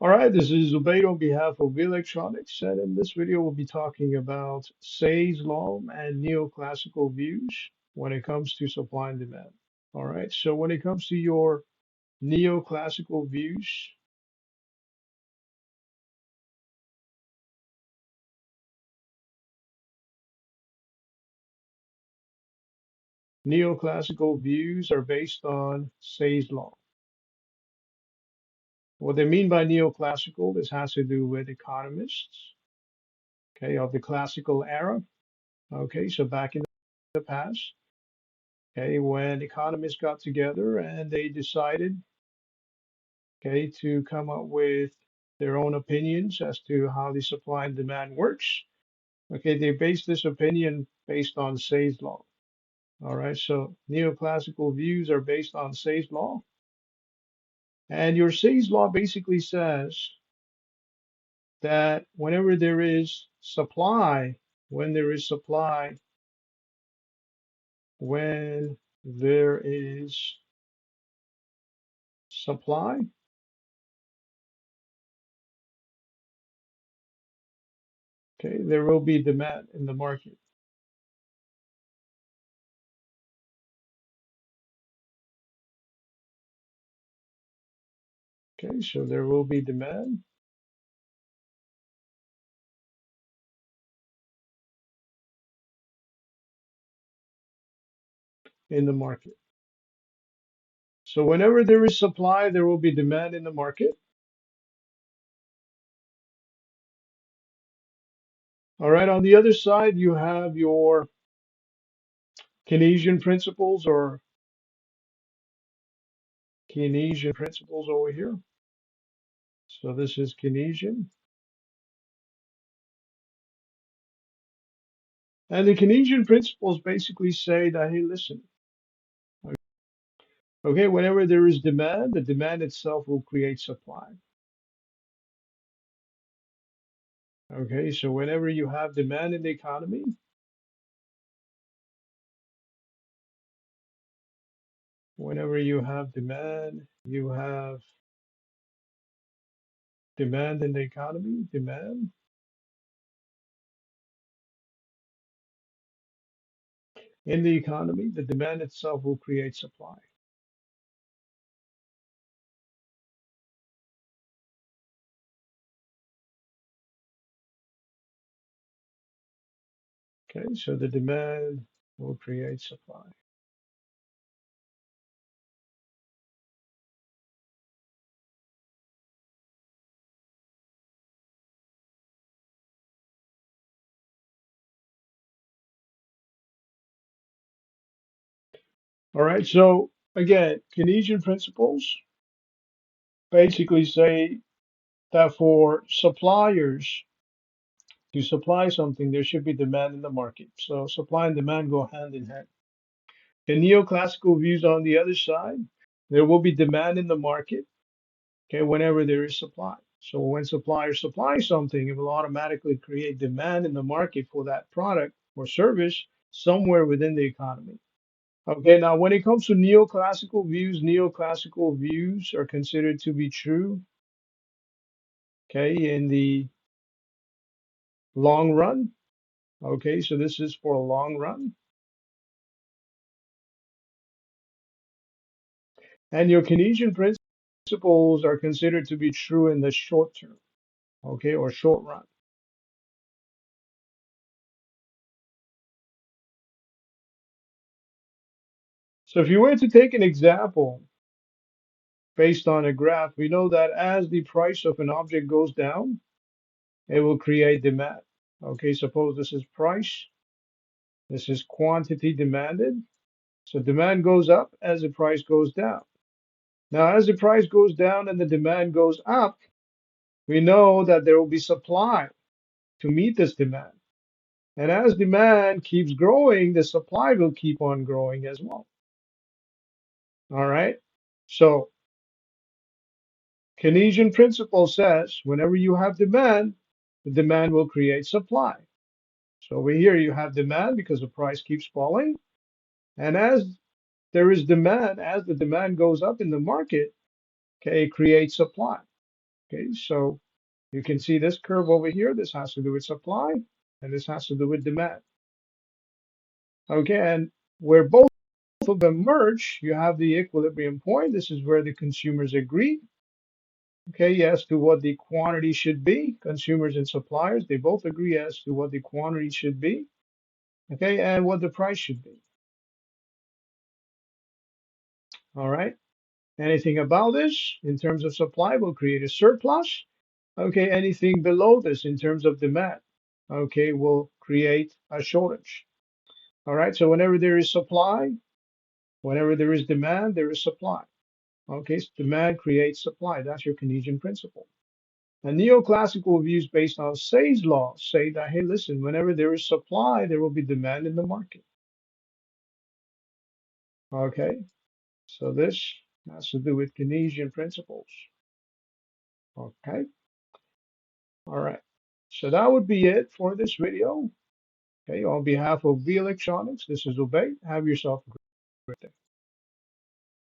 All right, this is Zubair on behalf of Electronics, and in this video, we'll be talking about Say's law and neoclassical views when it comes to supply and demand. All right, so when it comes to your neoclassical views, neoclassical views are based on Say's law. What they mean by neoclassical, this has to do with economists, okay, of the classical era. Okay, so back in the past, okay, when economists got together and they decided okay, to come up with their own opinions as to how the supply and demand works. Okay, they base this opinion based on Say's law. All right, so neoclassical views are based on Say's law. And your Say's law basically says that whenever there is supply, when there is supply, when there is supply, okay, there will be demand in the market. Okay, so there will be demand in the market. So whenever there is supply, there will be demand in the market. All right. On the other side, you have your Keynesian principles or Keynesian principles over here. So this is Keynesian. And the Keynesian principles basically say that, hey, listen, okay, whenever there is demand, the demand itself will create supply. Okay, so whenever you have demand in the economy, whenever you have demand in the economy, demand in the economy, the demand itself will create supply. Okay, so the demand will create supply. All right, so again, Keynesian principles basically say that for suppliers to supply something, there should be demand in the market. So supply and demand go hand in hand. In neoclassical views on the other side, there will be demand in the market, okay, whenever there is supply. So when suppliers supply something, it will automatically create demand in the market for that product or service somewhere within the economy. Okay, now when it comes to neoclassical views are considered to be true, okay, in the long run. Okay, so this is for a long run. And your Keynesian principles are considered to be true in the short term, okay, or short run. So if you were to take an example based on a graph, we know that as the price of an object goes down, it will create demand. Okay, suppose this is price, this is quantity demanded. So demand goes up as the price goes down. Now, as the price goes down and the demand goes up, we know that there will be supply to meet this demand. And as demand keeps growing, the supply will keep on growing as well. All right. So Keynesian principle says whenever you have demand, the demand will create supply. So over here you have demand because the price keeps falling. And as there is demand, as the demand goes up in the market, okay, it creates supply. Okay, so you can see this curve over here. This has to do with supply, and this has to do with demand. Okay, and where both of them merge, you have the equilibrium point. This is where the consumers agree, okay, as to what the quantity should be. Consumers and suppliers, they both agree as to what the quantity should be, okay, and what the price should be. All right. Anything about this in terms of supply will create a surplus. Okay, anything below this in terms of demand, okay, will create a shortage. All right, so whenever there is supply, whenever there is demand, there is supply. Okay, so demand creates supply. That's your Keynesian principle. And neoclassical views based on Say's law say that, hey, listen, whenever there is supply, there will be demand in the market. Okay, so this has to do with Keynesian principles. Okay, all right. So that would be it for this video. Okay, on behalf of V Electronics, this is Obey. Have yourself a great day.